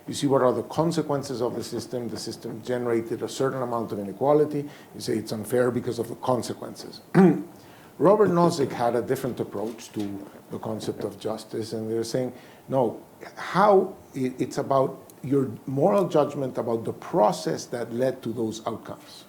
You see what are the consequences of the system. The system generated a certain amount of inequality. You say it's unfair because of the consequences. Robert Nozick had a different approach to the concept of justice, and they're saying, no, it's about your moral judgment about the process that led to those outcomes.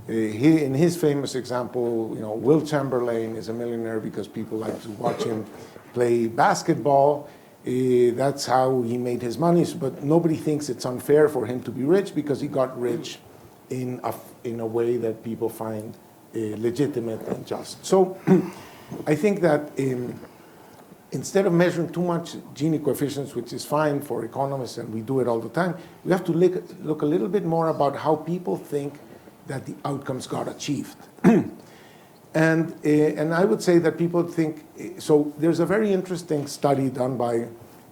In his famous example, Will Chamberlain is a millionaire because people like to watch him play basketball. That's how he made his money. But nobody thinks it's unfair for him to be rich because he got rich in a way that people find legitimate and just. So I think that instead of measuring too much Gini coefficients, which is fine for economists, and we do it all the time, we have to look a little bit more about how people think that the outcomes got achieved. And I would say that people think, so there's a very interesting study done by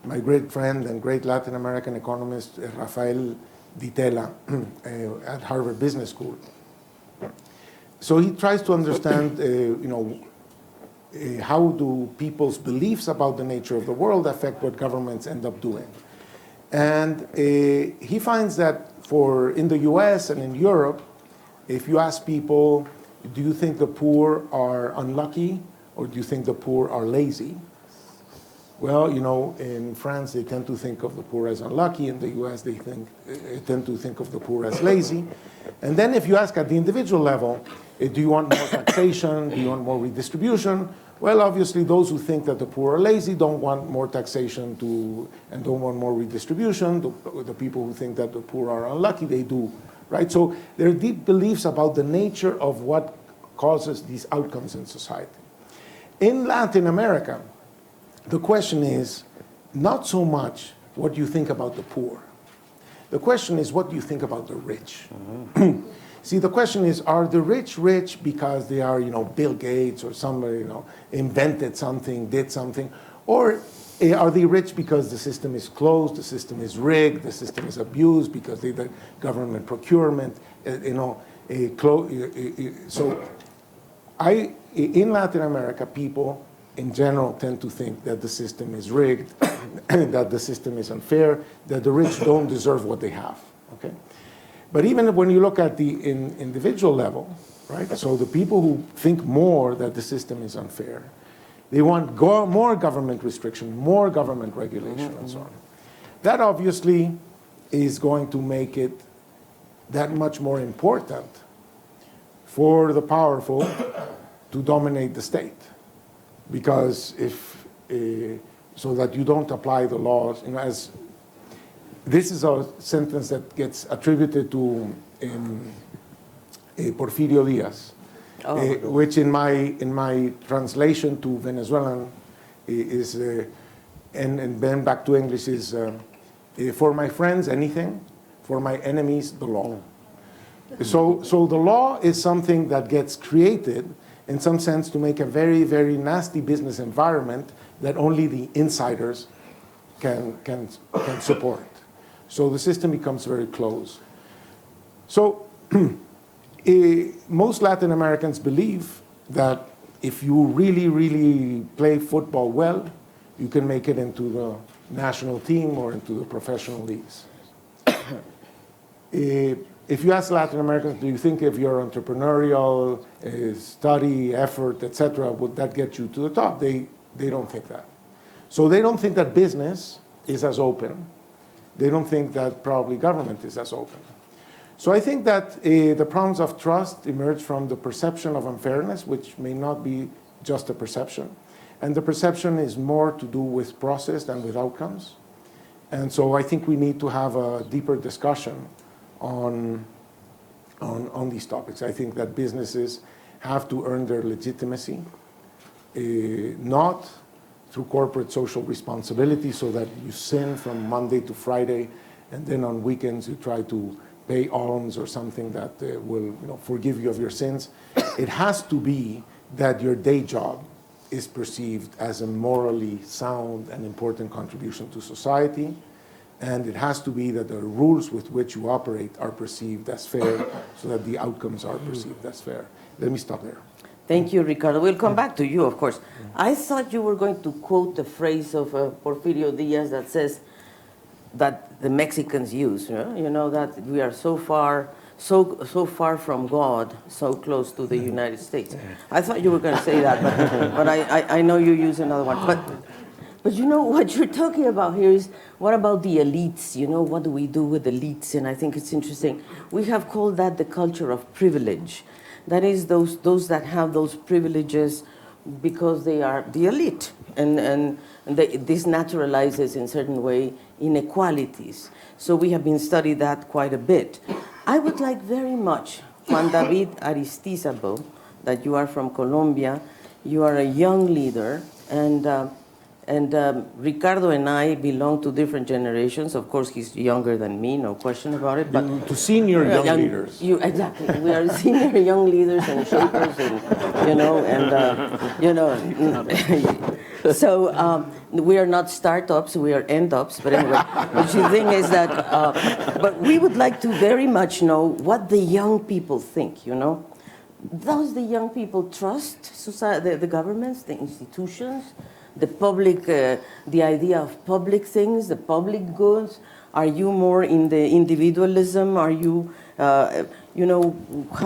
my great friend and great Latin American economist, Rafael Ditela, at Harvard Business School. So he tries to understand, how do people's beliefs about the nature of the world affect what governments end up doing. And he finds that in the US and in Europe, if you ask people, do you think the poor are unlucky or do you think the poor are lazy? Well, in France, they tend to think of the poor as unlucky. In the US, they tend to think of the poor as lazy. And then if you ask at the individual level, do you want more taxation? Do you want more redistribution? Well, obviously, those who think that the poor are lazy don't want more taxation and don't want more redistribution. The people who think that the poor are unlucky, they do. Right? So there are deep beliefs about the nature of what causes these outcomes in society. In Latin America, the question is not so much what you think about the poor. The question is what do you think about the rich? Mm-hmm. See, the question is, are the rich rich because they are, Bill Gates or somebody, invented something, did something, or are they rich because the system is closed, the system is rigged, the system is abused because they did government procurement, So in Latin America, people in general tend to think that the system is rigged, that the system is unfair, that the rich don't deserve what they have, okay? But even when you look at the individual level, right? So the people who think more that the system is unfair, they want more government restriction, more government regulation, and so on. That obviously is going to make it that much more important for the powerful to dominate the state. Because so that you don't apply the laws, as this is a sentence that gets attributed to Porfirio Diaz. Which in my translation to Venezuelan is, and then back to English is, for my friends, anything, for my enemies, the law. So the law is something that gets created in some sense to make a very, very nasty business environment that only the insiders can support. So the system becomes very closed. So most Latin Americans believe that if you really, really play football well, you can make it into the national team or into the professional leagues. If you ask Latin Americans, do you think if your entrepreneurial study, effort, etc., would that get you to the top? They don't think that. So they don't think that business is as open. They don't think that probably government is as open. So I think that the problems of trust emerge from the perception of unfairness, which may not be just a perception. And the perception is more to do with process than with outcomes. And so I think we need to have a deeper discussion on these topics. I think that businesses have to earn their legitimacy, not through corporate social responsibility so that you sin from Monday to Friday, and then on weekends you try to pay alms or something that will forgive you of your sins. It has to be that your day job is perceived as a morally sound and important contribution to society, and it has to be that the rules with which you operate are perceived as fair so that the outcomes are perceived as fair. Let me stop there. Thank you, Ricardo. We'll come back to you, of course. I thought you were going to quote the phrase of Porfirio Diaz that says, that the Mexicans use. You know that we are so far from God, so close to the United States. I thought you were going to say that, but I know you use another one. But you know what you're talking about here is, what about the elites? You know, what do we do with elites? And I think it's interesting. We have called that the culture of privilege. That is those that have those privileges because they are the elite. And this naturalizes in certain way inequalities. So we have been studying that quite a bit. I would like very much, Juan David Aristizabal, that you are from Colombia, you are a young leader, and Ricardo and I belong to different generations. Of course, he's younger than me, no question about it. But to senior young leaders. Exactly, we are senior young leaders and shapers, and so we are not startups, we are end-ups. But anyway, the thing is that, but we would like to very much know what the young people think. Does the young people trust society, the governments, the institutions? The public, the idea of public things, the public goods? Are you more in the individualism? Are you, how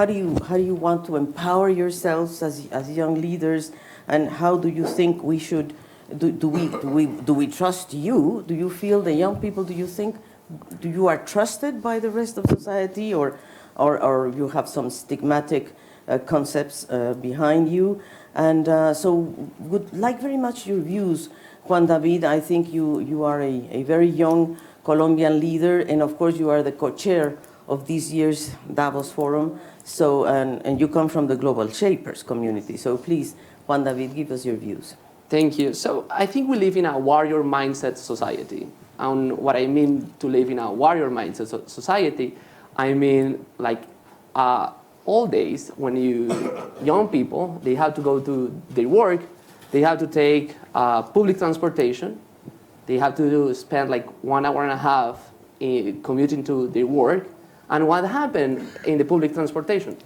do you want to empower yourselves as young leaders? And how do you think we should? Do we trust you? Do you feel the young people? Do you think you are trusted by the rest of society, or you have some stigmatic concepts behind you? And so would like very much your views, Juan David. I think you are a very young Colombian leader, and of course you are the co-chair of this year's Davos Forum. So, and you come from the Global Shapers community. So please, Juan David, give us your views. Thank you. So I think we live in a warrior mindset society. And what I mean to live in a warrior mindset society, I mean like all days when young people, they have to go to their work, they have to take public transportation, they have to spend like 1.5 hours commuting to their work. And what happened in the public transportation?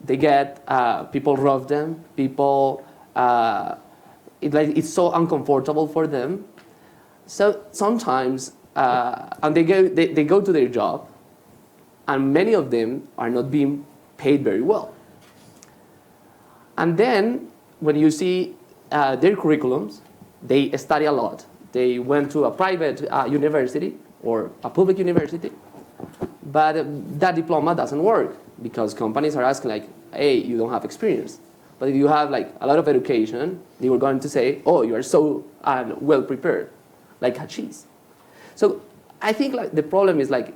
They get, people rob them, it's so uncomfortable for them. So sometimes, and they go to their job, and many of them are not being paid very well. And then when you see their curriculums, they study a lot. They went to a private university or a public university, but that diploma doesn't work because companies are asking like, hey, you don't have experience. But if you have like a lot of education, they were going to say, oh, you are so well prepared, like a cheese. So I think like the problem is like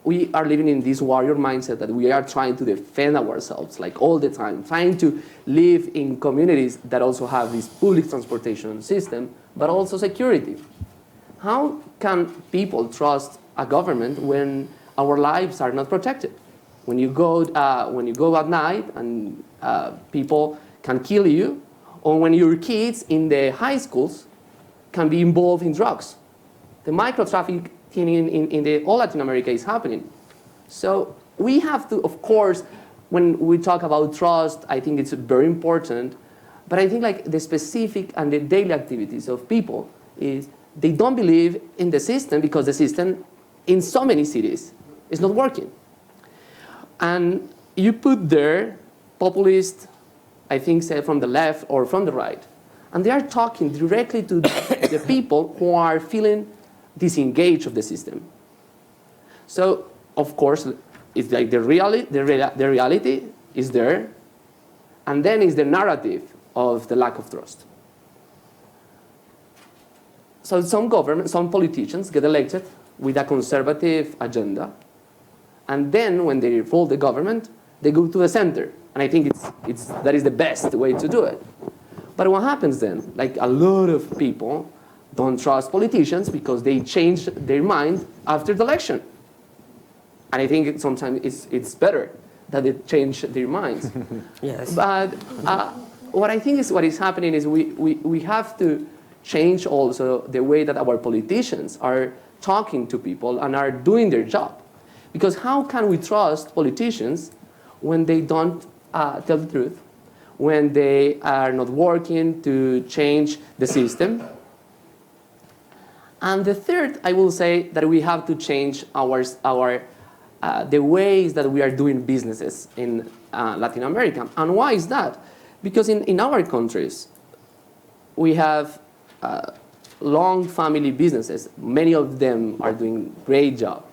we are living in this warrior mindset that we are trying to defend ourselves like all the time, trying to live in communities that also have this public transportation system, but also security. How can people trust a government when our lives are not protected? When you go at night and people can kill you, or when your kids in the high schools can be involved in drugs. The micro-trafficking in all Latin America is happening. So we have to, of course, when we talk about trust, I think it's very important, but I think like the specific and the daily activities of people is they don't believe in the system because the system in so many cities is not working. And you put there populists, I think, say from the left or from the right, and they are talking directly to the people who are feeling disengaged of the system. So, of course, it's like the reality is there, and then is the narrative of the lack of trust. So some politicians get elected with a conservative agenda, and then when they fold the government, they go to the center. And I think that is the best way to do it. But what happens then? Like a lot of people don't trust politicians because they change their mind after the election. And I think sometimes it's better that they change their minds. Yes. But what I think is what is happening is we have to change also the way that our politicians are talking to people and are doing their job. Because how can we trust politicians when they don't tell the truth, when they are not working to change the system? And the third, I will say that we have to change the ways that we are doing businesses in Latin America. And why is that? Because in our countries, we have long family businesses. Many of them are doing great job.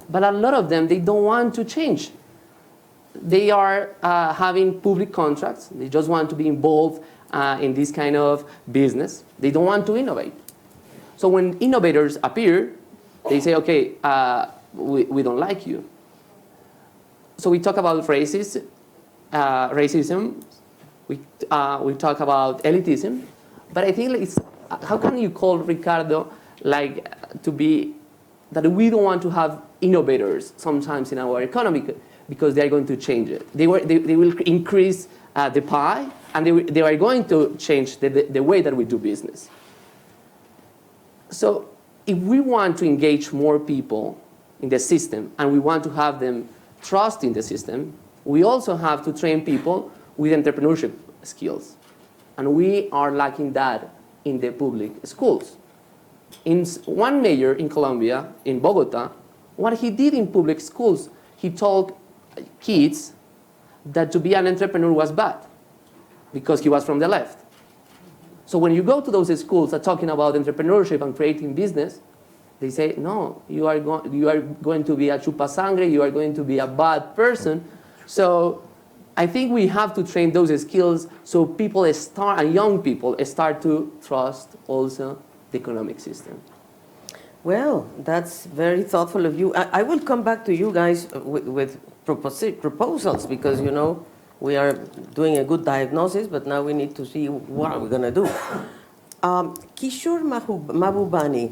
But a lot of them, they don't want to change. They are having public contracts. They just want to be involved in this kind of business. They don't want to innovate. So when innovators appear, they say, okay, we don't like you. So we talk about racism. We talk about elitism. But I think it's, how can you call Ricardo to be that we don't want to have innovators sometimes in our economy because they are going to change it. They will increase the pie, and they are going to change the way that we do business. So if we want to engage more people in the system and we want to have them trust in the system, we also have to train people with entrepreneurship skills. And we are lacking that in the public schools. One mayor in Colombia, in Bogota, what he did in public schools, he told kids that to be an entrepreneur was bad because he was from the left. So when you go to those schools that are talking about entrepreneurship and creating business, they say, no, you are going to be a chupasangre, you are going to be a bad person. So I think we have to train those skills so people start, and young people start to trust also the economic system. Well, that's very thoughtful of you. I will come back to you guys with proposals because, you know, we are doing a good diagnosis, but now we need to see what are we going to do. Kishore Mahbubani,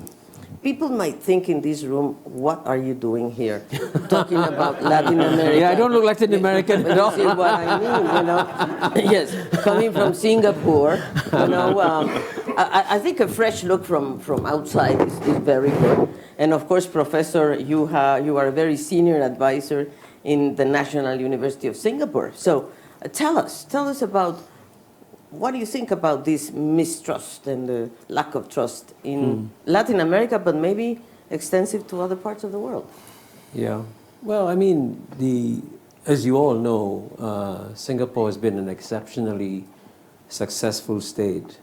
people might think in this room, what are you doing here? Talking about Latin America. Yeah, I don't look Latin American at all. This is what I mean, you know. Yes, coming from Singapore, you know, I think a fresh look from outside is very good. And of course, Professor, you are a very senior advisor in the National University of Singapore. So tell us about what do you think about this mistrust and the lack of trust in Latin America, but maybe extensive to other parts of the world? Yeah. Well, I mean, as you all know, Singapore has been an exceptionally successful state.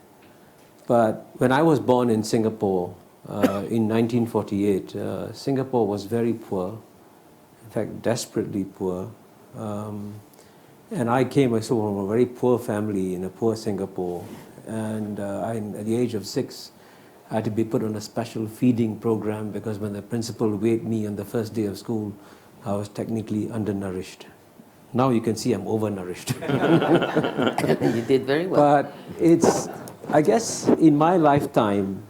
But when I was born in Singapore in 1948, Singapore was very poor, in fact, desperately poor. And I came from a very poor family in a poor Singapore. And at the age of 6, I had to be put on a special feeding program because when the principal weighed me on the first day of school, I was technically undernourished. Now you can see I'm overnourished. You did very well. But I guess in my lifetime,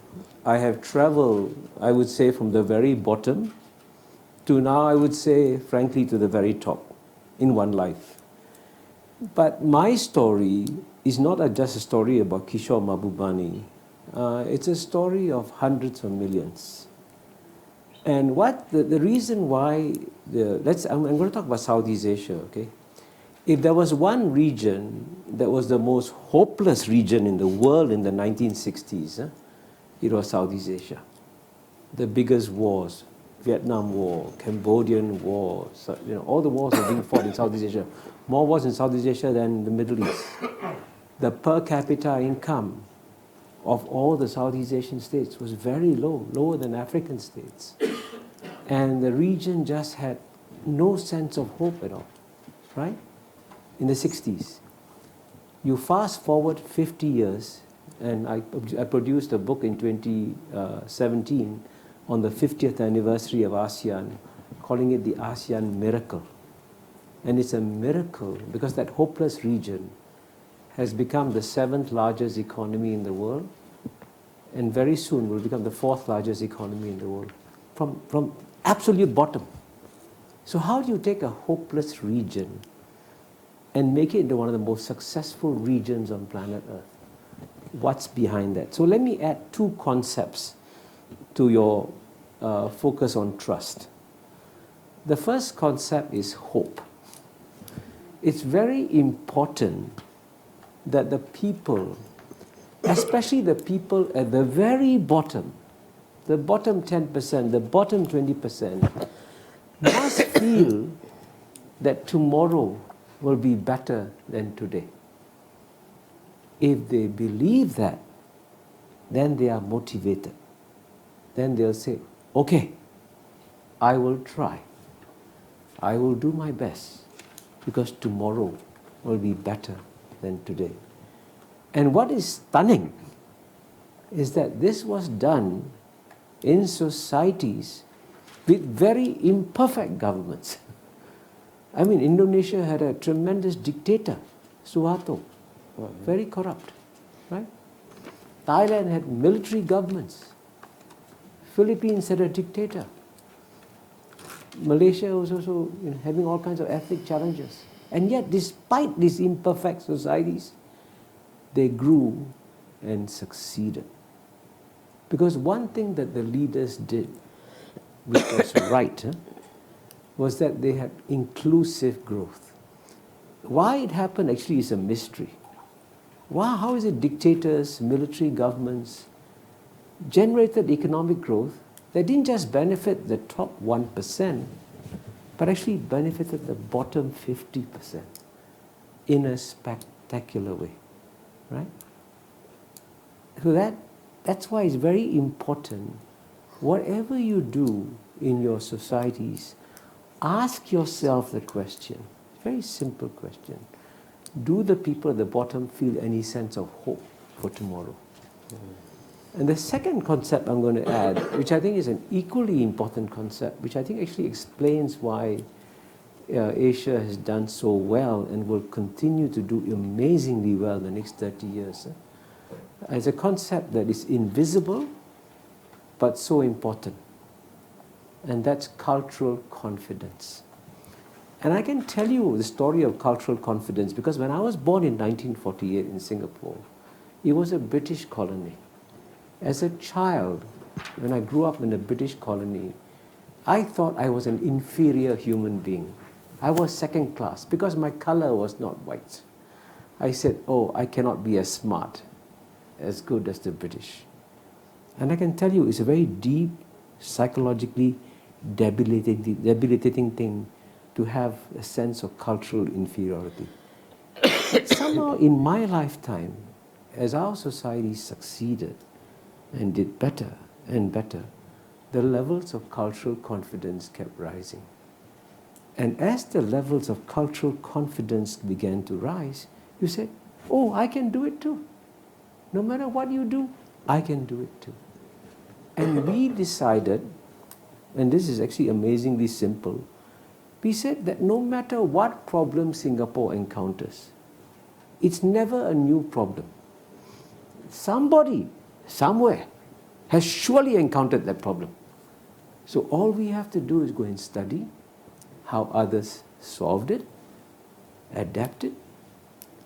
I have traveled, I would say, from the very bottom to now, I would say, frankly, to the very top in one life. But my story is not just a story about Kishore Mahbubani. It's a story of hundreds of millions. And the reason why, I'm going to talk about Southeast Asia, okay? If there was one region that was the most hopeless region in the world in the 1960s, it was Southeast Asia. The biggest wars, Vietnam War, Cambodian War, you know, all the wars are being fought in Southeast Asia. More wars in Southeast Asia than in the Middle East. The per capita income of all the Southeast Asian states was very low, lower than African states. And the region just had no sense of hope at all, right? In the 60s. You fast forward 50 years, and I produced a book in 2017 on the 50th anniversary of ASEAN, calling it the ASEAN Miracle. And it's a miracle because that hopeless region has become the 7th largest economy in the world, and very soon will become the 4th largest economy in the world, from absolute bottom. So how do you take a hopeless region and make it into one of the most successful regions on planet Earth? What's behind that? So let me add 2 concepts to your focus on trust. The first concept is hope. It's very important that the people, especially the people at the very bottom, the bottom 10%, the bottom 20% must feel that tomorrow will be better than today. If they believe that, then they are motivated. Then they'll say, okay, I will try. I will do my best because tomorrow will be better than today. And what is stunning is that this was done in societies with very imperfect governments. I mean, Indonesia had a tremendous dictator, Suharto, very corrupt, right? Thailand had military governments. Philippines had a dictator. Malaysia was also having all kinds of ethnic challenges. And yet, despite these imperfect societies, they grew and succeeded. Because one thing that the leaders did, which was right, was that they had inclusive growth. Why it happened actually is a mystery. Wow, how is it dictators, military governments generated economic growth that didn't just benefit the top 1%, but actually benefited the bottom 50% in a spectacular way, right? So that's why it's very important, whatever you do in your societies, ask yourself the question, very simple question, do the people at the bottom feel any sense of hope for tomorrow? And the second concept I'm going to add, which I think is an equally important concept, which I think actually explains why Asia has done so well and will continue to do amazingly well in the next 30 years, is a concept that is invisible but so important. And that's cultural confidence. And I can tell you the story of cultural confidence because when I was born in 1948 in Singapore, it was a British colony. As a child, when I grew up in a British colony, I thought I was an inferior human being. I was second class because my color was not white. I said, oh, I cannot be as smart, as good as the British. And I can tell you it's a very deep, psychologically debilitating thing to have a sense of cultural inferiority. Somehow in my lifetime, as our society succeeded and did better and better, the levels of cultural confidence kept rising. And as the levels of cultural confidence began to rise, you said, oh, I can do it too. No matter what you do, I can do it too. And we decided, and this is actually amazingly simple, we said that no matter what problem Singapore encounters, it's never a new problem. Somebody, somewhere, has surely encountered that problem. So all we have to do is go and study how others solved it, adapted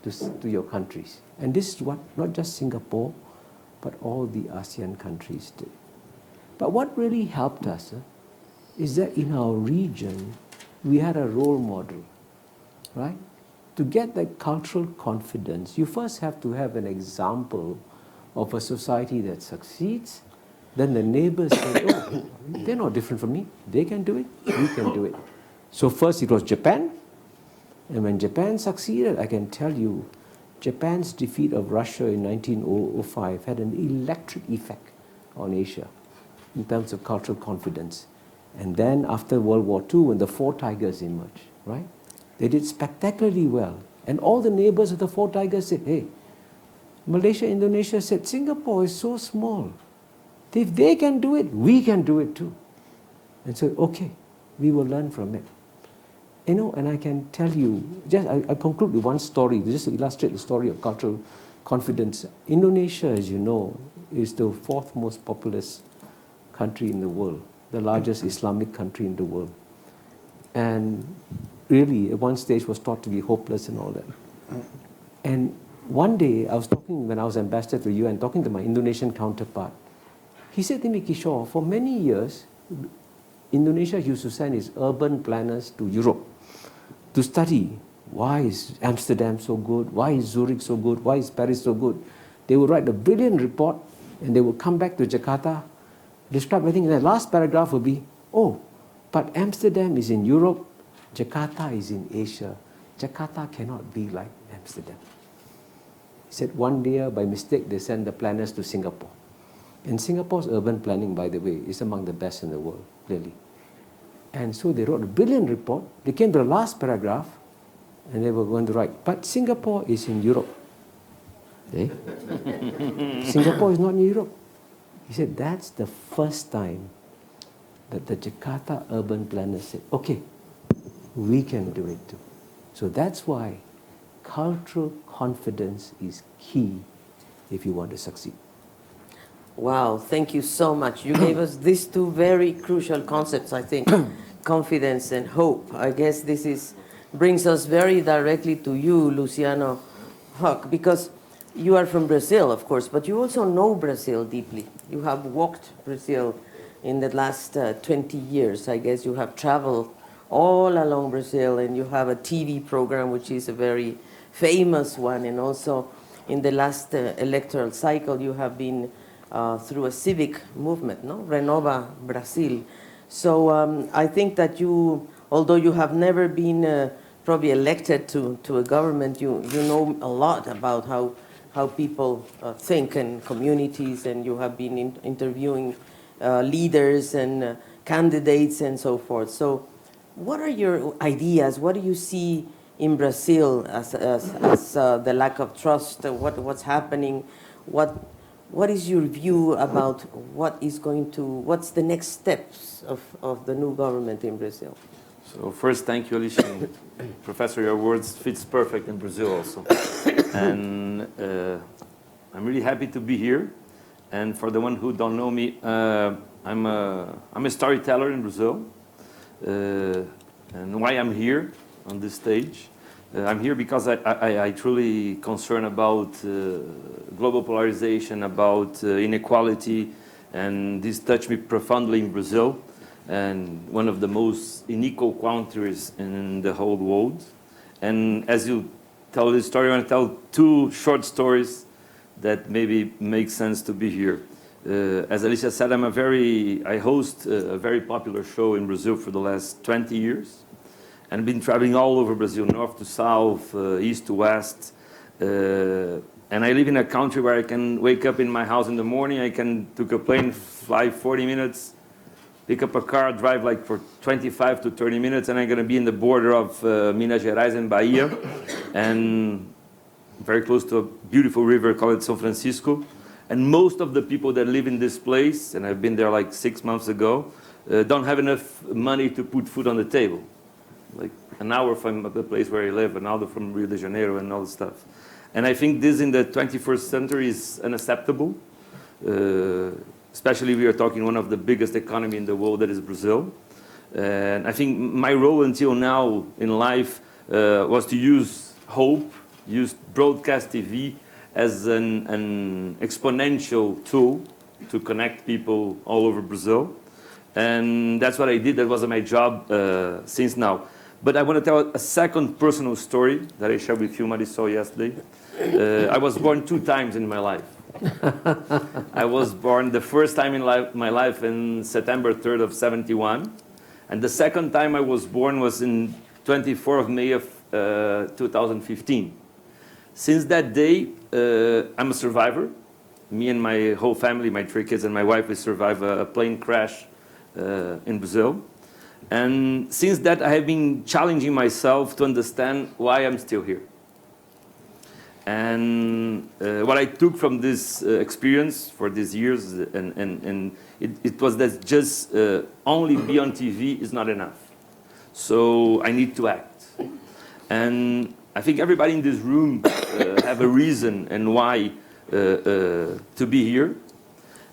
to your countries. And this is what not just Singapore, but all the ASEAN countries did. But what really helped us is that in our region, we had a role model, right? To get that cultural confidence, you first have to have an example of a society that succeeds. Then the neighbors say, oh, they're not different from me. They can do it, we can do it. So first it was Japan. And when Japan succeeded, I can tell you, Japan's defeat of Russia in 1905 had an electric effect on Asia in terms of cultural confidence. And then after World War II, when the Four Tigers emerged, right? They did spectacularly well. And all the neighbors of the Four Tigers said, hey, Malaysia, Indonesia said, Singapore is so small. If they can do it, we can do it too. And so, okay, we will learn from it. You know, and I can tell you, I conclude with one story, just to illustrate the story of cultural confidence. Indonesia, as you know, is the fourth most populous country in the world, the largest Islamic country in the world. And really, at one stage was thought to be hopeless and all that. And one day, I was talking, when I was ambassador to the UN, talking to my Indonesian counterpart. He said to me, Kishore, for many years, Indonesia used to send its urban planners to Europe to study why is Amsterdam so good, why is Zurich so good, why is Paris so good. They would write a brilliant report and they would come back to Jakarta describe everything. And the last paragraph will be, oh, but Amsterdam is in Europe, Jakarta is in Asia. Jakarta cannot be like Amsterdam. He said one day, by mistake, they sent the planners to Singapore. And Singapore's urban planning, by the way, is among the best in the world, clearly. And so they wrote a brilliant report. They came to the last paragraph, and they were going to write, but Singapore is in Europe. Eh? Singapore is not in Europe. He said, that's the first time that the Jakarta urban planners said, okay, we can do it too. So that's why cultural confidence is key if you want to succeed. Wow, thank you so much. You gave us these two very crucial concepts, I think, confidence and hope. I guess this brings us very directly to you, Luciano Huck, because you are from Brazil, of course, but you also know Brazil deeply. You have walked Brazil in the last 20 years. I guess you have traveled all along Brazil, and you have a TV program, which is a very famous one, and also in the last electoral cycle, you have been through a civic movement, no? Renova Brazil. So I think that you, although you have never been probably elected to a government, you know a lot about how people think and communities, and you have been interviewing leaders and candidates and so forth. So what are your ideas? What do you see in Brazil as the lack of trust? What's happening? What is your view about what's the next steps of the new government in Brazil? So first, thank you, Alicia. Professor, your words fits perfect in Brazil also. And I'm really happy to be here. And for the one who don't know me, I'm a storyteller in Brazil. And why I'm here on this stage? I'm here because I truly concerned about global polarization, about inequality, and this touched me profoundly in Brazil, and one of the most unequal countries in the whole world. And as you tell this story, I want to tell two short stories that maybe make sense to be here. As Alicia said, I host a very popular show in Brazil for the last 20 years. And I've been traveling all over Brazil, north to south, east to west. And I live in a country where I can wake up in my house in the morning, I can take a plane, fly 40 minutes, pick up a car, drive like for 25 to 30 minutes, and I'm going to be in the border of Minas Gerais and Bahia, and very close to a beautiful river called São Francisco. And most of the people that live in this place, and I've been there like 6 months ago, don't have enough money to put food on the table. Like an hour from the place where I live, an hour from Rio de Janeiro and all this stuff. And I think this in the 21st century is unacceptable. Especially we are talking one of the biggest economy in the world, that is Brazil. And I think my role until now in life was to use hope, use broadcast TV as an exponential tool to connect people all over Brazil. And that's what I did. That was my job since now. But I want to tell a second personal story that I shared with you, Marisol, yesterday. I was born 2 times in my life. I was born the first time in my life in September 3rd of 71. And the second time I was born was in 24th of May of 2015. Since that day, I'm a survivor. Me and my whole family, my 3 kids and my wife, we survived a plane crash in Brazil. And since that, I have been challenging myself to understand why I'm still here. And what I took from this experience for these years, and it was that just only be on TV is not enough. So I need to act. And I think everybody in this room have a reason and why to be here.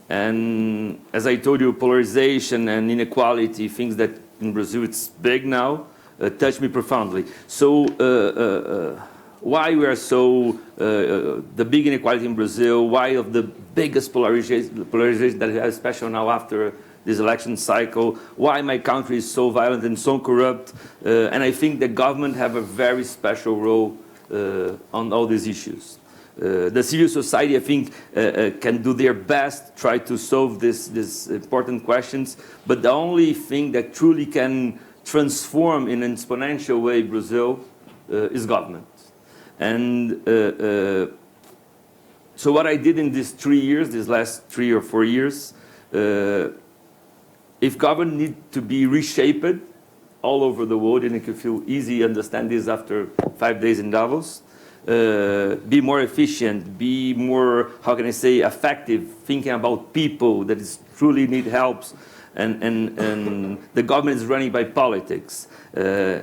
And as I told you, polarization and inequality, things that in Brazil it's big now, touch me profoundly. So why we are so, the big inequality in Brazil, why of the biggest polarization that we have, especially now after this election cycle, why my country is so violent and so corrupt. And I think the government have a very special role on all these issues. The civil society, I think, can do their best, try to solve these important questions, but the only thing that truly can transform in an exponential way Brazil is government. And so what I did in these 3 years, these last 3 or 4 years, if government need to be reshaped all over the world, and it can feel easy to understand this after 5 days in Davos, be more efficient, be more, how can I say, effective, thinking about people that is truly need help, and the government is running by politics.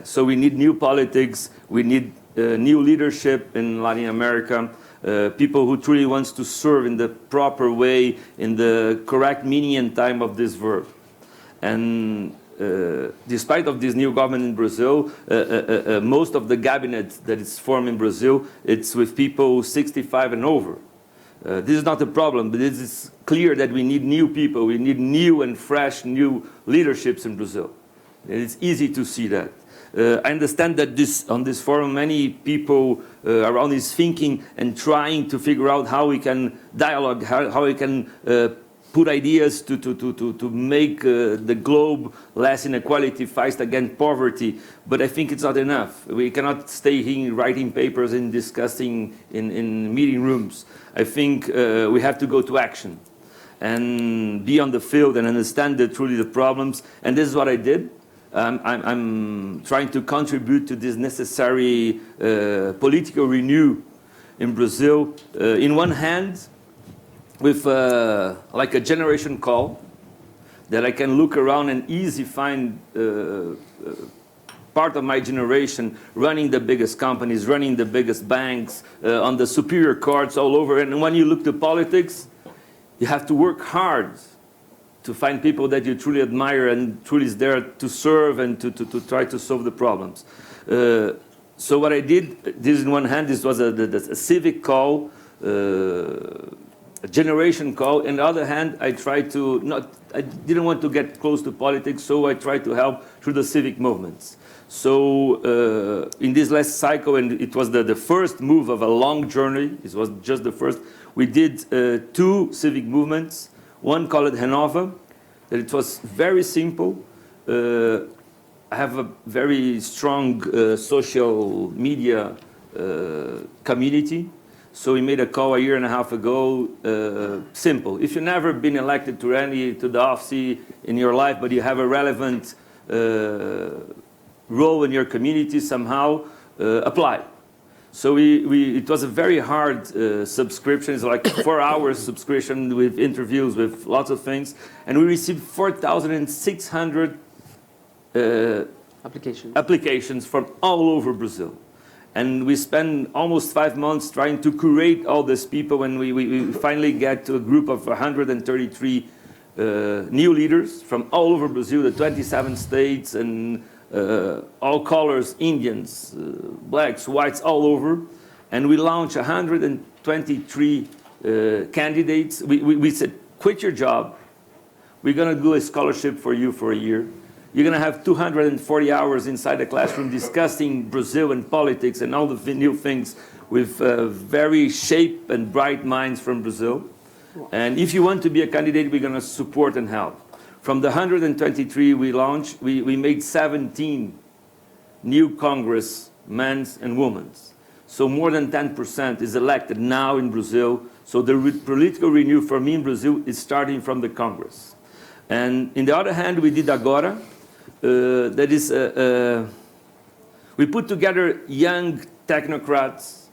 So we need new politics, we need new leadership in Latin America, people who truly wants to serve in the proper way, in the correct meaning and time of this verb. And despite of this new government in Brazil, most of the cabinet that is formed in Brazil, it's with people 65 and over. This is not a problem, but it is clear that we need new people. We need new and fresh new leaderships in Brazil. It's easy to see that. I understand that on this forum, many people around is thinking and trying to figure out how we can dialogue, how we can put ideas to make the globe less inequality, fight against poverty. But I think it's not enough. We cannot stay here writing papers and discussing in meeting rooms. I think we have to go to action and be on the field and understand truly the problems. And this is what I did. I'm trying to contribute to this necessary political renew in Brazil. In one hand, with like a generation call, that I can look around and easily find part of my generation running the biggest companies, running the biggest banks, on the superior courts all over. And when you look to politics, you have to work hard to find people that you truly admire and truly is there to serve and to try to solve the problems. So what I did, this in one hand, this was a civic call, a generation call. On the other hand, I tried to I didn't want to get close to politics, so I tried to help through the civic movements. So in this last cycle, and it was the first move of a long journey, it was just the first, we did 2 civic movements. One called Renova, that it was very simple. I have a very strong social media community. So we made a call a year and a half ago, simple. If you've never been elected to the office in your life, but you have a relevant role in your community somehow, apply. So it was a very hard subscription. It's like 4 hours subscription with interviews, with lots of things. And we received 4,600 applications from all over Brazil. And we spent almost 5 months trying to curate all these people, and we finally get to a group of 133 new leaders from all over Brazil, the 27 states, and all colors, Indians, blacks, whites, all over. And we launched 123 candidates. We said, quit your job. We're going to do a scholarship for you for a year. You're going to have 240 hours inside the classroom discussing Brazil and politics and all the new things with very sharp and bright minds from Brazil. And if you want to be a candidate, we're going to support and help. From the 123 we launched, we made 17 new congressmen and women. So more than 10% is elected now in Brazil. So the political renew for me in Brazil is starting from the Congress. And in the other hand, we did Agora. That is, we put together young technocrats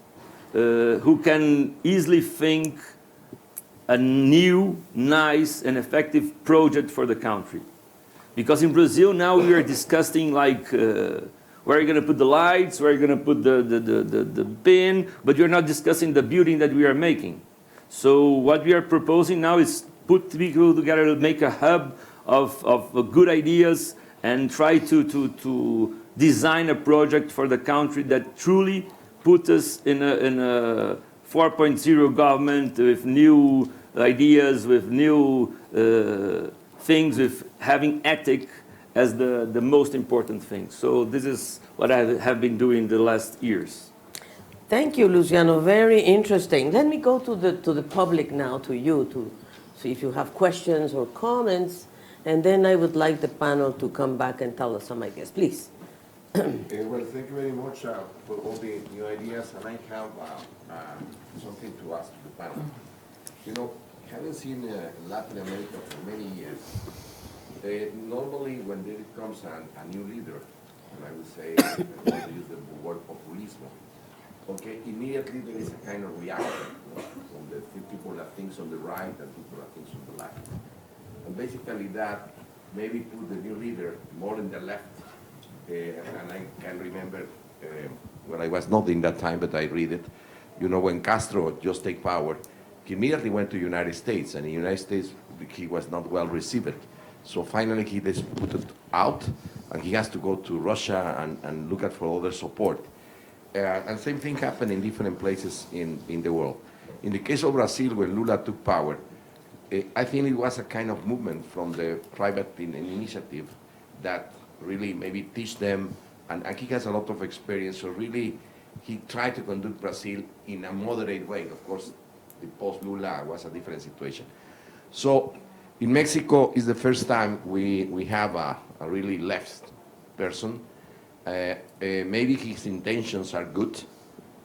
who can easily think a new, nice, and effective project for the country. Because in Brazil now we are discussing like where are you going to put the lights, where are you going to put the bin, but you're not discussing the building that we are making. So what we are proposing now is put people together to make a hub of good ideas and try to design a project for the country that truly puts us in a 4.0 government with new ideas, with new things, with having ethic as the most important thing. So this is what I have been doing the last years. Thank you, Luciano. Very interesting. Let me go to the public now, to you, to see if you have questions or comments, and then I would like the panel to come back and tell us some ideas. Please. Well, thank you very much for all the new ideas, and I have something to ask the panel. You know, having seen Latin America for many years, normally when there comes a new leader, and I would say, I want to use the word populismo, okay, immediately there is a kind of reaction from the people that thinks on the right and people that thinks on the left. And basically that maybe put the new leader more in the left. And I can remember when I was not in that time, but I read it. You know, when Castro just take power, he immediately went to the United States, and in the United States he was not well received. So finally he just put it out, and he has to go to Russia and look at for other support. And same thing happened in different places in the world. In the case of Brazil, when Lula took power, I think it was a kind of movement from the private initiative that really maybe teach them, and he has a lot of experience, so really he tried to conduct Brazil in a moderate way. Of course, the post-Lula was a different situation. So in Mexico is the first time we have a really left person. Maybe his intentions are good.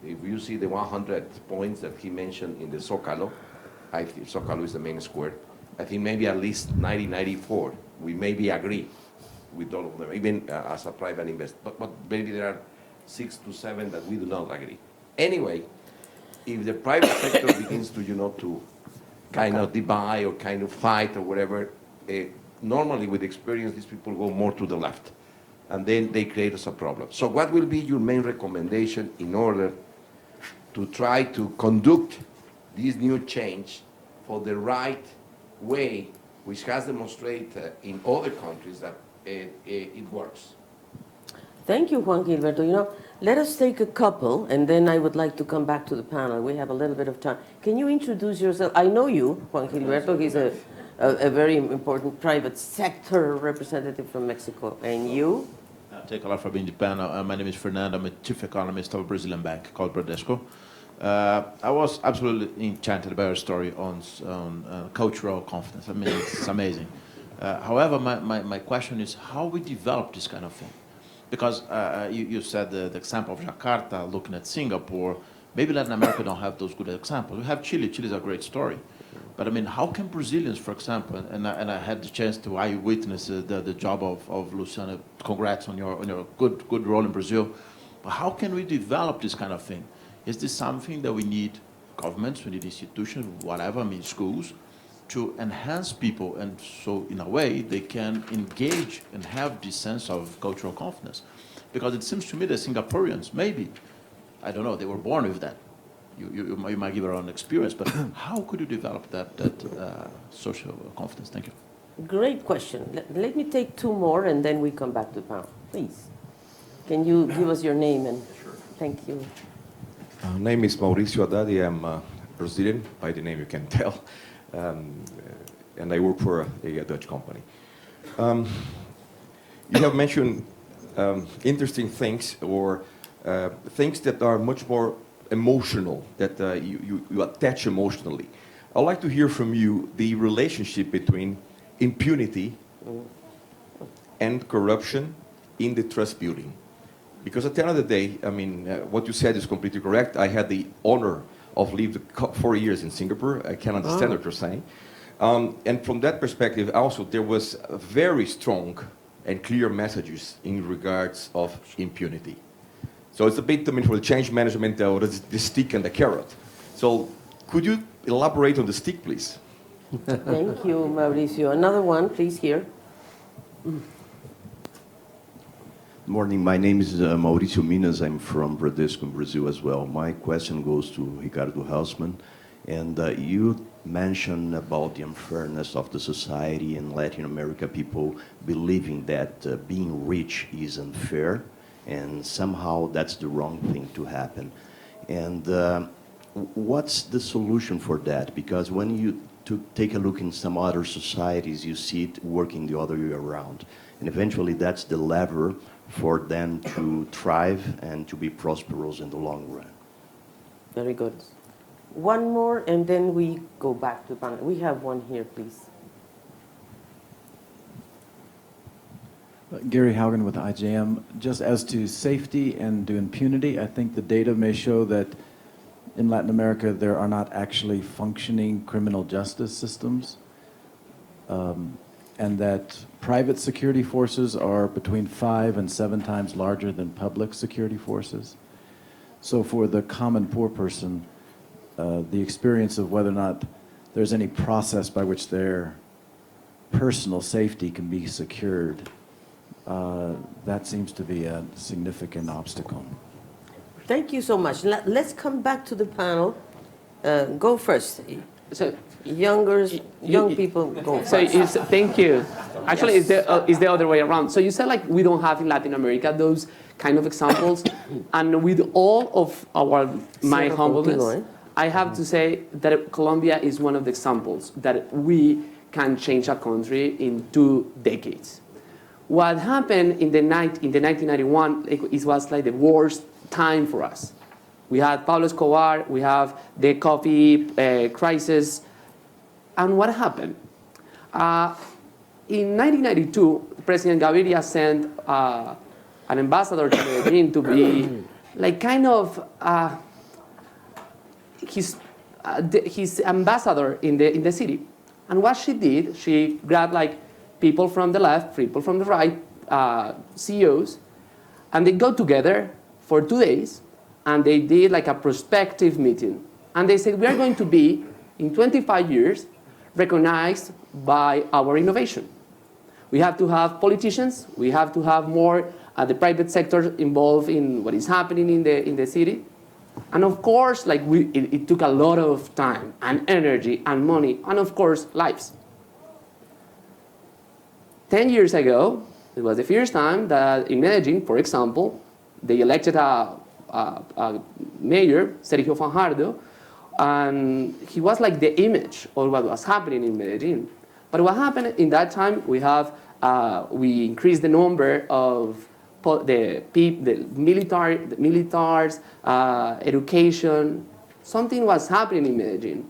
If you see the 100 points that he mentioned in the Zócalo, I think Zócalo is the main square, I think maybe at least 90, 94, we maybe agree with all of them, even as a private investor. But maybe there are 6 to 7 that we do not agree. Anyway, if the private sector begins to, to kind of divide or kind of fight or whatever, normally with experience, these people go more to the left. And then they create us a problem. So what will be your main recommendation in order to try to conduct this new change for the right way, which has demonstrated in other countries that it works? Thank you, Juan Gilberto. Let us take a couple, and then I would like to come back to the panel. We have a little bit of time. Can you introduce yourself? I know you, Juan Gilberto. He's a very important private sector representative from Mexico. And you? Take a lot for being the panel. My name is Fernando. I'm a chief economist of a Brazilian bank called Bradesco. I was absolutely enchanted by your story on cultural confidence. I mean, it's amazing. However, my question is how we develop this kind of thing. Because you said the example of Jakarta, looking at Singapore. Maybe Latin America don't have those good examples. We have Chile. Chile is a great story. But I mean, how can Brazilians, for example, and I had the chance to eyewitness the job of Luciano. Congrats on your good role in Brazil. But how can we develop this kind of thing? Is this something that we need governments, we need institutions, whatever, I mean schools, to enhance people, and so in a way they can engage and have this sense of cultural confidence? Because it seems to me that Singaporeans, maybe, I don't know, they were born with that. You might give your own experience, but how could you develop that social confidence? Thank you. Great question. Let me take 2 more, and then we come back to the panel. Please. Can you give us your name? And Sure. Thank you. Name is Mauricio Haddad. I'm Brazilian, by the name you can tell, and I work for a Dutch company. You have mentioned interesting things, or things that are much more emotional, that you attach emotionally. I'd like to hear from you the relationship between impunity and corruption in the trust building. Because at the end of the day, I mean, what you said is completely correct. I had the honor of living 4 years in Singapore. I can understand what you're saying. And from that perspective, also, there was very strong and clear messages in regards of impunity. So it's a bit, I mean, for the change management, the stick and the carrot. So could you elaborate on the stick, please? Thank you, Mauricio. Another one, please, here. Morning, my name is Mauricio Minas. I'm from Bradesco in Brazil as well. My question goes to Ricardo Hausmann. And you mentioned about the unfairness of the society in Latin America, people believing that being rich is unfair, and somehow that's the wrong thing to happen. And what's the solution for that? Because when you take a look in some other societies, you see it working the other way around. And eventually that's the lever for them to thrive and to be prosperous in the long run. Very good. One more, and then we go back to the panel. We have one here, please. Gary Haugen with IJM. Just as to safety and to impunity, I think the data may show that in Latin America there are not actually functioning criminal justice systems, and that private security forces are between 5 and 7 times larger than public security forces. So for the common poor person, the experience of whether or not there's any process by which their personal safety can be secured, that seems to be a significant obstacle. Thank you so much. Let's come back to the panel. Go first. So, Young people go first. thank you. Actually, it's the other way around. So you said like we don't have in Latin America those kind of examples, and with all of my humbleness, I have to say that Colombia is one of the examples that we can change a country in 2 decades. What happened in the 1991, it was like the worst time for us. We had Pablo Escobar, we have the coffee crisis, and what happened? In 1992, President Gaviria sent an ambassador to Medellin to be like kind of his ambassador in the city. And what she did, she grabbed like people from the left, people from the right, CEOs, and they go together for 2 days, and they did like a prospective meeting. And they said, we are going to be, in 25 years, recognized by our innovation. We have to have politicians, we have to have more the private sector involved in what is happening in the city. And of course, like it took a lot of time and energy and money, and of course, lives. 10 years ago, it was the first time that in Medellin, for example, they elected a mayor, Sergio Fajardo, and he was like the image of what was happening in Medellin. But what happened in that time, we increased the number of the militaries, education. Something was happening in Medellin.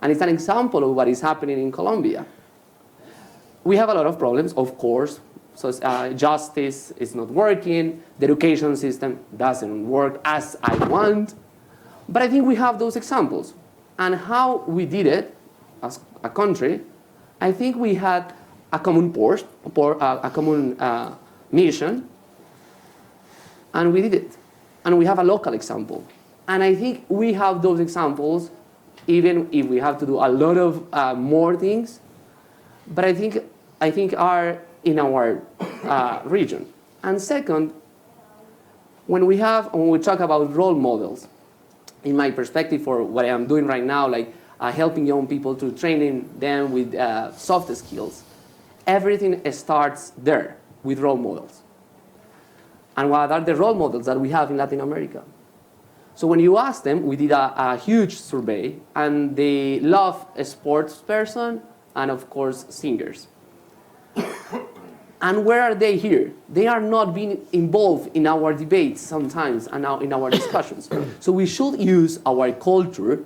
And it's an example of what is happening in Colombia. We have a lot of problems, of course. So justice is not working. The education system doesn't work as I want. But I think we have those examples. And how we did it as a country, I think we had a common a common mission, and we did it. And we have a local example. And I think we have those examples, even if we have to do a lot of more things. But I think are in our region. And second, when we talk about role models, in my perspective for what I am doing right now, like helping young people to training them with soft skills, everything starts there with role models. And what are the role models that we have in Latin America? So when you ask them, we did a huge survey, and they love a sports person and of course singers. And where are they here? They are not being involved in our debates sometimes and now in our discussions. So we should use our culture,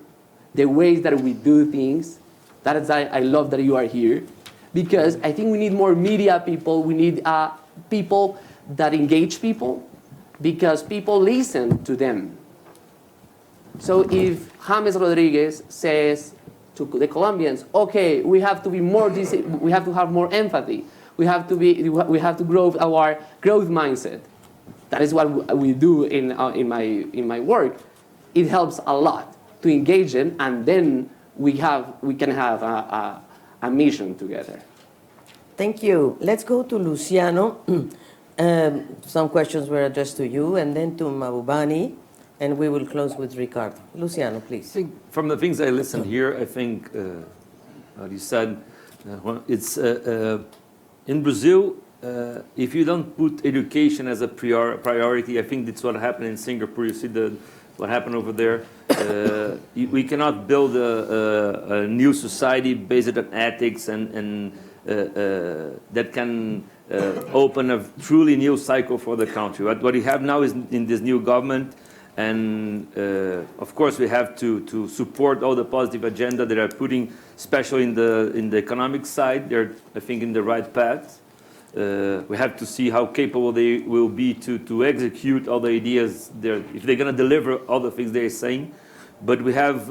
the ways that we do things. That is why I love that you are here, because I think we need more media people. We need people that engage people, because people listen to them. So if James Rodriguez says to the Colombians, okay, we have to be more, we have to have more empathy. We have to grow our growth mindset. That is what we do in my work. It helps a lot to engage them, and then we can have a mission together. Thank you. Let's go to Luciano. Some questions were addressed to you, and then to Mabubani, and we will close with Ricardo. Luciano, please. I think from the things I listened here, I think what you said, it's in Brazil, if you don't put education as a priority, I think that's what happened in Singapore. You see what happened over there. We cannot build a new society based on ethics and that can open a truly new cycle for the country. What we have now is in this new government, And of course, we have to support all the positive agenda that are putting, especially in the economic side. They're, I think, in the right path. We have to see how capable they will be to execute all the ideas, if they're going to deliver all the things they're saying. But we have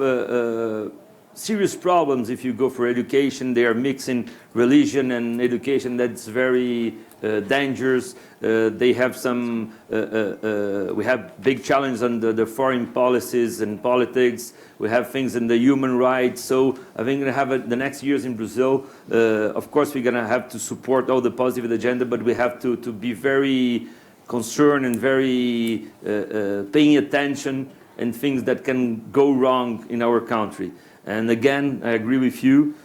serious problems if you go for education. They are mixing religion and education. That's very dangerous. They have some, we have big challenges on the foreign policies and politics. We have things in the human rights. So I think we're going to have the next years in Brazil. Of course, we're going to have to support all the positive agenda, but we have to be very concerned and very paying attention and things that can go wrong in our country. And again, I agree with you.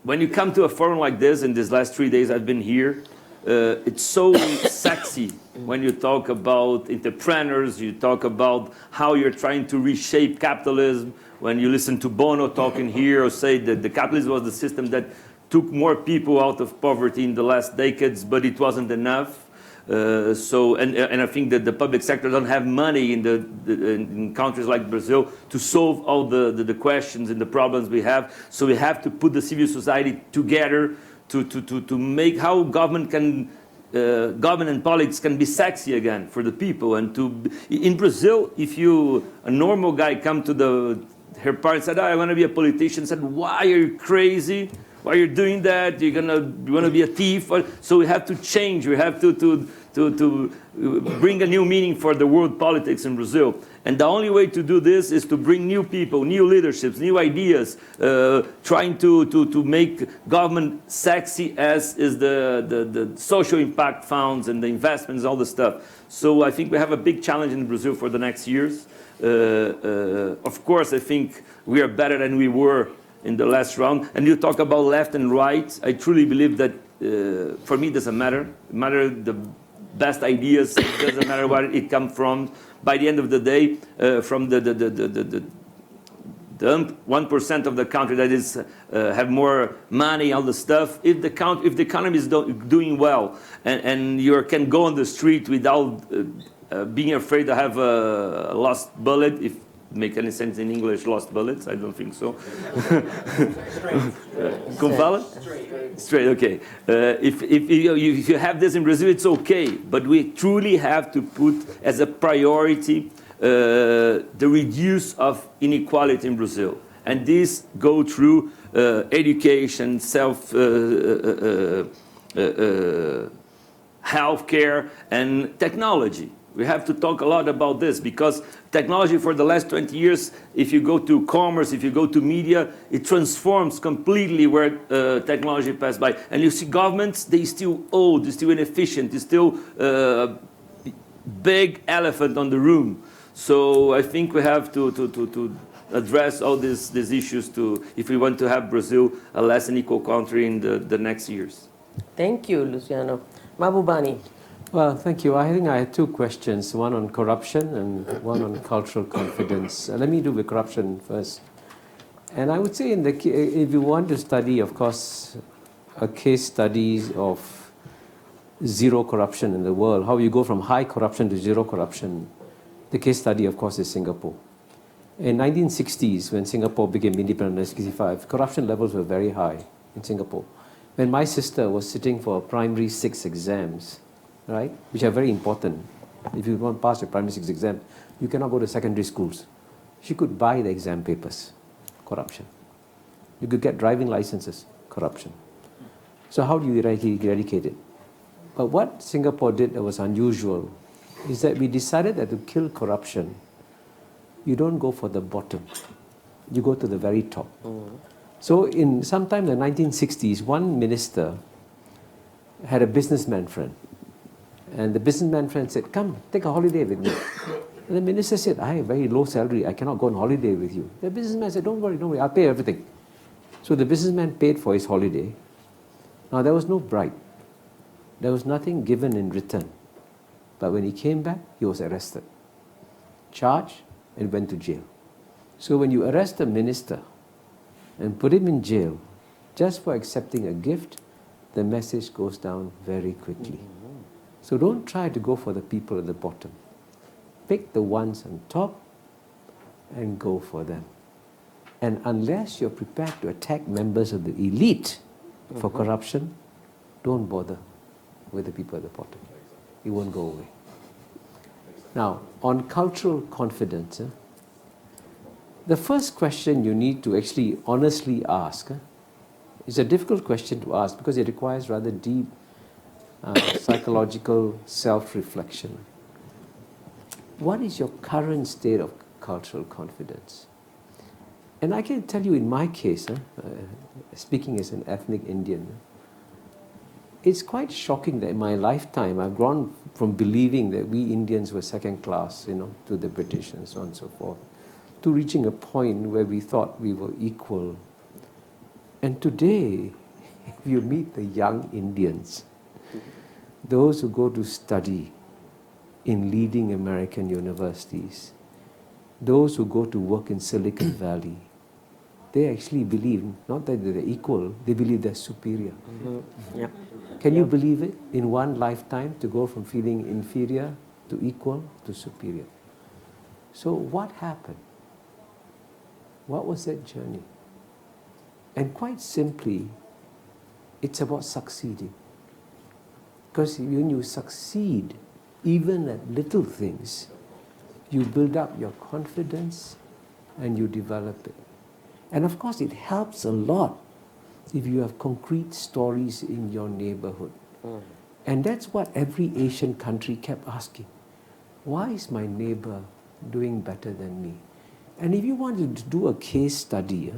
When you come to a forum like this, in these last 3 days I've been here, it's so sexy when you talk about entrepreneurs, you talk about how you're trying to reshape capitalism. When you listen to Bono talking here or say that the capitalism was the system that took more people out of poverty in the last decades, but it wasn't enough. And I think that the public sector doesn't have money in countries like Brazil to solve all the questions and the problems we have. So we have to put the civil society together to make how government and politics can be sexy again for the people. And in Brazil, if a normal guy come to her parents said, "Oh, I want to be a politician," said, "Why are you crazy? Why are you doing that? You want to be a thief?" So we have to change. We have to bring a new meaning for the world politics in Brazil. And the only way to do this is to bring new people, new leaderships, new ideas, trying to make government sexy as is the social impact funds and the investments, all the stuff. So I think we have a big challenge in Brazil for the next years. Of course, I think we are better than we were in the last round. And you talk about left and right. I truly believe that for me it doesn't matter. It matters the best ideas. It doesn't matter where it comes from. By the end of the day, from the 1% of the country that is have more money, all the stuff. If the economy is doing well, and you can go on the street without being afraid to have a lost bullet, if make any sense in English, lost bullets? I don't think so. Straight, okay. If you have this in Brazil, it's okay. But we truly have to put as a priority the reduce of inequality in Brazil. And this go through education, healthcare, and technology. We have to talk a lot about this because technology for the last 20 years, if you go to commerce, if you go to media, it transforms completely where technology passed by. And you see governments, they still old, they're still inefficient, they're still big elephant on the room. So I think we have to address all these issues if we want to have Brazil a less unequal country in the next years. Thank you, Luciano. Mabubani. Well, thank you. I think I had two questions, one on corruption and one on cultural confidence. Let me do the corruption first. And I would say if you want to study, of course, a case study of zero corruption in the world, how you go from high corruption to zero corruption, the case study, of course, is Singapore. In 1960s, when Singapore became independent in 1965, corruption levels were very high in Singapore. When my sister was sitting for primary 6 exams, right, which are very important. If you don't pass your primary 6 exam, you cannot go to secondary schools. She could buy the exam papers, corruption. You could get driving licenses, corruption. So how do you eradicate it? But what Singapore did that was unusual is that we decided that to kill corruption, you don't go for the bottom, you go to the very top. So sometime in the 1960s, one minister had a businessman friend. And the businessman friend said, "Come, take a holiday with me." And the minister said, "I have very low salary, I cannot go on holiday with you." The businessman said, don't worry, I'll pay everything." So the businessman paid for his holiday. Now there was no bribe. There was nothing given in return. But when he came back, he was arrested, charged, and went to jail. So when you arrest a minister and put him in jail just for accepting a gift, the message goes down very quickly. So don't try to go for the people at the bottom. pick the ones on top and go for them. And unless you're prepared to attack members of the elite for corruption, don't bother with the people at the bottom. It won't go away. Now, on cultural confidence, the first question you need to actually honestly ask is a difficult question to ask because it requires rather deep psychological self-reflection. What is your current state of cultural confidence? And I can tell you in my case, speaking as an ethnic Indian, it's quite shocking that in my lifetime I've gone from believing that we Indians were second class, to the British and so on and so forth, to reaching a point where we thought we were equal. And today, if you meet the young Indians, those who go to study in leading American universities, those who go to work in Silicon Valley, they actually believe not that they're equal, they believe they're superior. Yeah. Can you believe it? In one lifetime, to go from feeling inferior to equal to superior. So what happened? What was that journey? And quite simply, it's about succeeding. Because when you succeed, even at little things, you build up your confidence and you develop it. And of course, it helps a lot if you have concrete stories in your neighborhood. And that's what every Asian country kept asking. Why is my neighbor doing better than me? And if you wanted to do a case study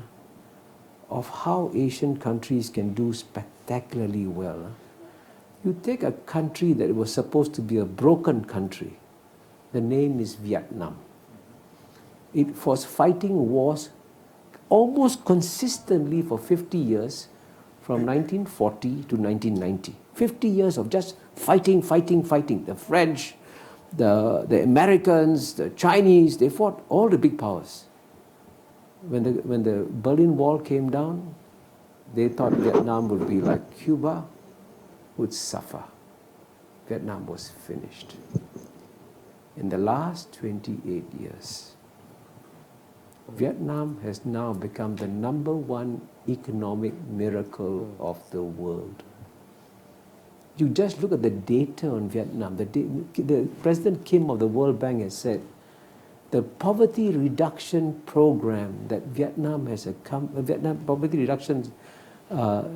of how Asian countries can do spectacularly well, you take a country that was supposed to be a broken country. The name is Vietnam. It was fighting wars almost consistently for 50 years, from 1940 to 1990. 50 years of just fighting. The French, the Americans, the Chinese, they fought all the big powers. When the Berlin Wall came down, they thought Vietnam would be like Cuba, would suffer. Vietnam was finished. In the last 28 years, Vietnam has now become the #1 economic miracle of the world. You just look at the data on Vietnam. The President Kim of the World Bank has said the poverty reduction program that Vietnam has Vietnam poverty reduction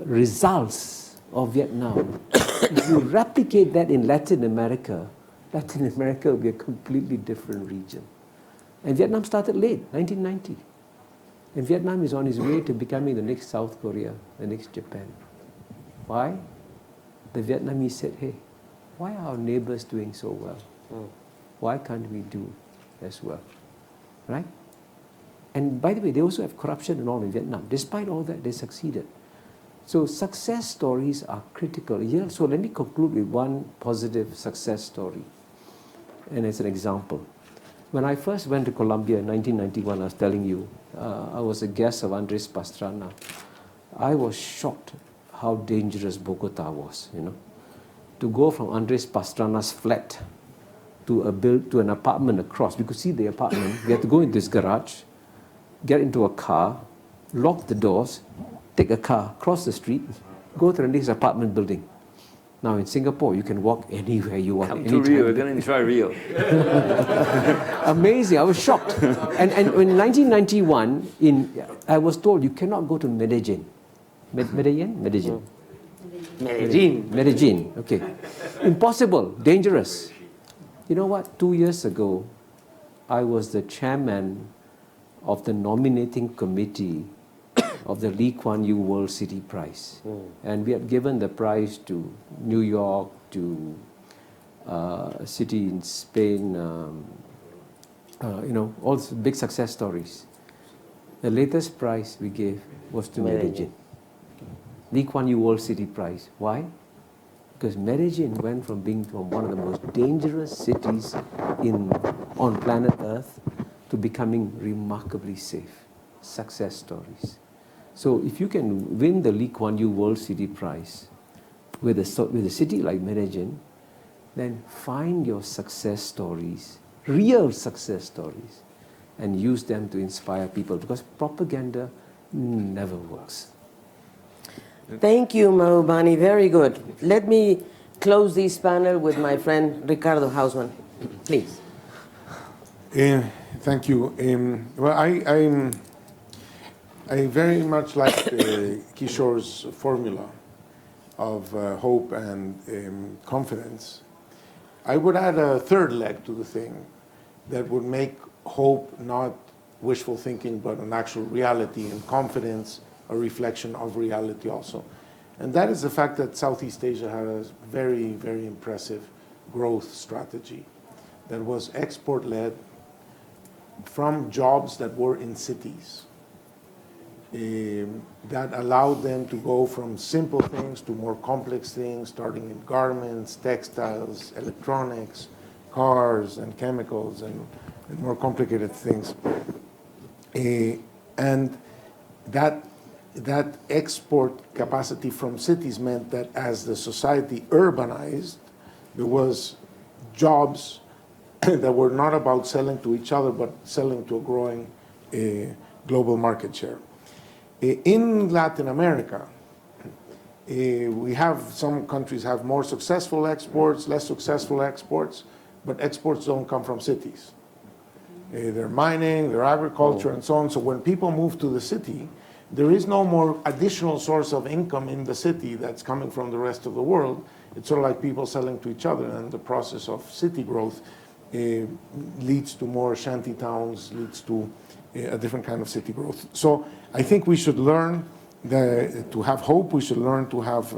results of Vietnam. If you replicate that in Latin America will be a completely different region. And Vietnam started late, 1990. And Vietnam is on its way to becoming the next South Korea, the next Japan. Why? The Vietnamese said, hey, why are our neighbors doing so well? Why can't we do as well? Right? And by the way, they also have corruption and all in Vietnam. Despite all that, they succeeded. So success stories are critical. Yeah, so let me conclude with one positive success story. And as an example, when I first went to Colombia in 1991, I was telling you, I was a guest of Andres Pastrana. I was shocked how dangerous Bogota was, To go from Andres Pastrana's flat to an apartment across. You could see the apartment. We had to go into this garage, get into a car, lock the doors, take a car, cross the street, go to the next apartment building. Now in Singapore, you can walk anywhere you want. Come to Rio, we're going to try Rio. Amazing, I was shocked. And in 1991, I was told you cannot go to Medellin. Medellin, okay. Impossible, dangerous. You know what? 2 years ago, I was the chairman of the nominating committee of the Lee Kuan Yew World City Prize. And we had given the prize to New York, to a city in Spain, all big success stories. The latest prize we gave was to Medellin. Lee Kuan Yew World City Prize. Why? Because Medellin went from being one of the most dangerous cities on planet Earth to becoming remarkably safe. Success stories. So if you can win the Lee Kuan Yew World City Prize with a city like Medellin, then find your success stories real success stories, and use them to inspire people, because propaganda never works. Thank you, Mahbubani. Very good. Let me close this panel with my friend Ricardo Hausman. Please. Thank you. Well, I very much like Kishore's formula of hope and confidence. I would add a third leg to the thing that would make hope not wishful thinking, but an actual reality, and confidence a reflection of reality also. And that is the fact that Southeast Asia had a very, very impressive growth strategy that was export-led from jobs that were in cities, that allowed them to go from simple things to more complex things, starting in garments, textiles, electronics, cars, and chemicals, and more complicated things. And that export capacity from cities meant that as the society urbanized, there was jobs that were not about selling to each other, but selling to a growing global market share. In Latin America, we have, some countries have more successful exports, less successful exports, but exports don't come from cities. They're mining, they're agriculture, and so on. So when people move to the city, there is no more additional source of income in the city that's coming from the rest of the world. It's sort of like people selling to each other, and the process of city growth leads to more shanty towns, leads to a different kind of city growth. So I think we should learn to have hope, we should learn to have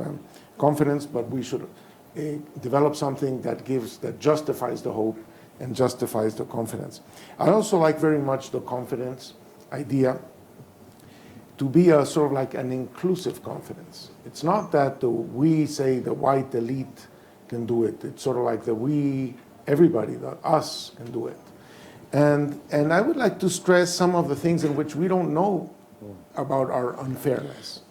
confidence, but we should develop something that justifies the hope and justifies the confidence. I also like very much the confidence idea to be a sort of like an inclusive confidence. It's not that we say the white elite can do it. It's sort of like the we, everybody, the us can do it. And I would like to stress some of the things in which we don't know about our unfairness.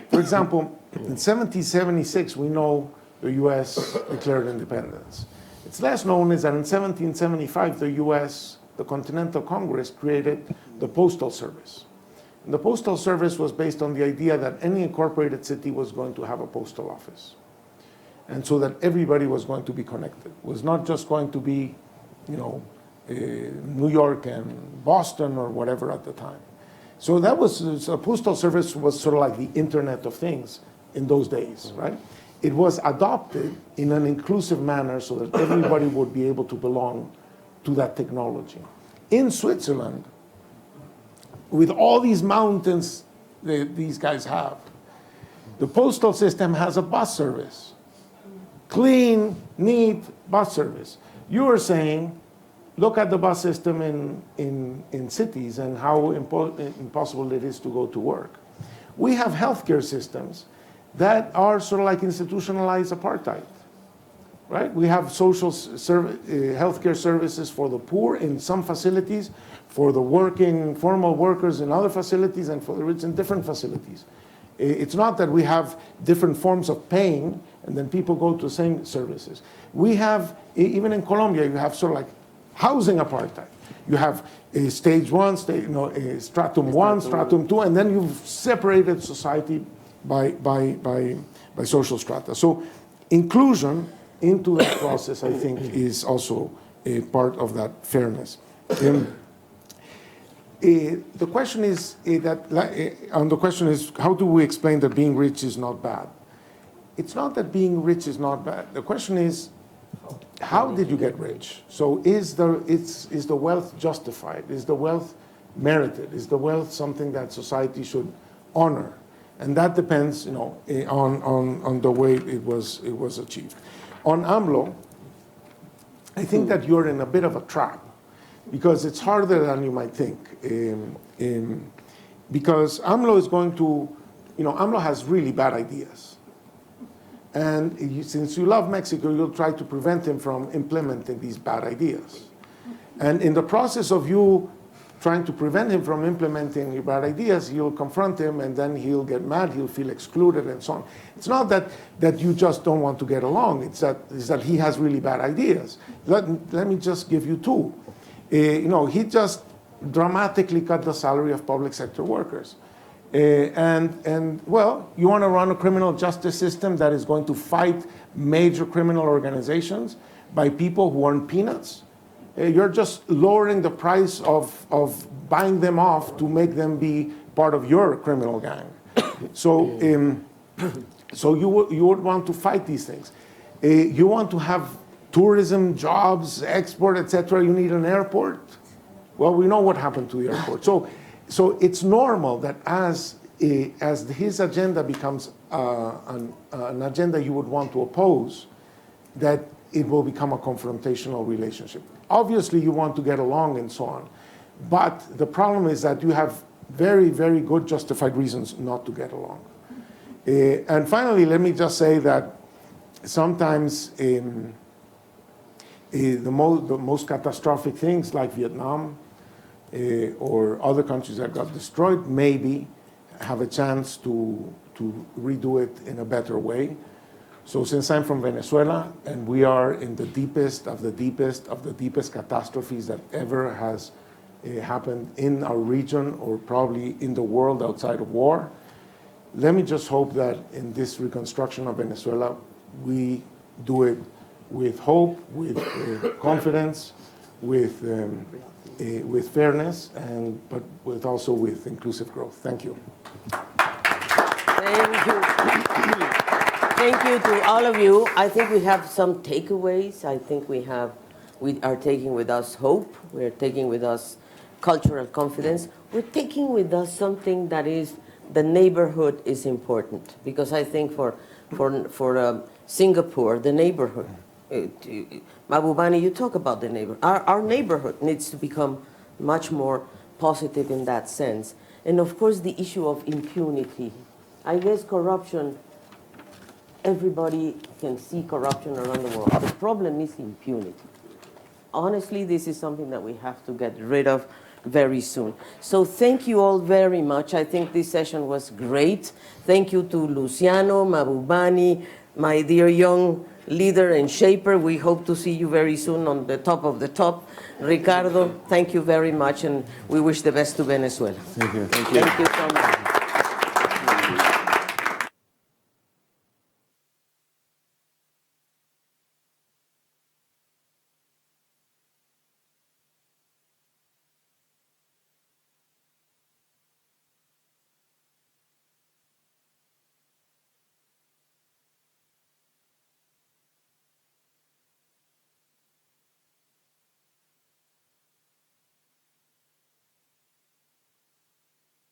For example, in 1776, we know the US declared independence. It's less known is that in 1775, the US, the Continental Congress, created the Postal Service. And the Postal Service was based on the idea that any incorporated city was going to have a postal office. And so that everybody was going to be connected. It was not just going to be, New York and Boston or whatever at the time. So that was, a postal service was sort of like the Internet of Things in those days, right? It was adopted in an inclusive manner so that everybody would be able to belong to that technology. In Switzerland, with all these mountains that these guys have, the postal system has a bus service. Clean, neat bus service. You were saying, look at the bus system in cities and how impossible it is to go to work. We have healthcare systems that are sort of like institutionalized apartheid, right? We have healthcare services for the poor in some facilities, for the working, formal workers in other facilities, and for the rich in different facilities. It's not that we have different forms of paying and then people go to the same services. We have, even in Colombia, you have sort of like housing apartheid. You have stage one, stratum one, stratum two, and then you've separated society by social strata. So inclusion into that process, I think, is also a part of that fairness. The question is how do we explain that being rich is not bad? It's not that being rich is not bad. The question is, how did you get rich? So is the wealth justified? Is the wealth merited? Is the wealth something that society should honor? And that depends, on the way it was achieved. On AMLO, I think that you're in a bit of a trap because it's harder than you might think. Because AMLO is going to, AMLO has really bad ideas. And since you love Mexico, you'll try to prevent him from implementing these bad ideas. And in the process of you trying to prevent him from implementing your bad ideas, you'll confront him, and then he'll get mad, he'll feel excluded, and so on. It's not that you just don't want to get along. It's that he has really bad ideas. Let me just give you two. He just dramatically cut the salary of public sector workers. Well, you want to run a criminal justice system that is going to fight major criminal organizations by people who earn peanuts? You're just lowering the price of buying them off to make them be part of your criminal gang. So you would want to fight these things. You want to have tourism, jobs, export, etc. You need an airport. Well, we know what happened to the airport. So it's normal that as his agenda becomes an agenda you would want to oppose, that it will become a confrontational relationship. Obviously, you want to get along and so on. But the problem is that you have very, very good justified reasons not to get along. And finally, let me just say that sometimes the most catastrophic things like Vietnam or other countries that got destroyed maybe have a chance to redo it in a better way. So since I'm from Venezuela and we are in the deepest of the deepest catastrophes that ever has happened in our region or probably in the world outside of war, let me just hope that in this reconstruction of Venezuela, we do it with hope, with confidence, with fairness, but also with inclusive growth. Thank you. Thank you. Thank you to all of you. I think we have some takeaways. I think we are taking with us hope. We're taking with us cultural confidence. We're taking with us something that is the neighborhood is important, because I think for Singapore, the neighborhood, Mabubani, you talk about the neighborhood. Our neighborhood needs to become much more positive in that sense. And of course, the issue of impunity. I guess corruption, everybody can see corruption around the world. The problem is impunity. Honestly, this is something that we have to get rid of very soon. So thank you all very much. I think this session was great. Thank you to Luciano, Mabubani, my dear young leader and shaper. We hope to see you very soon on the top of the top. Ricardo, thank you very much, and we wish the best to Venezuela. Thank you. Thank you so much.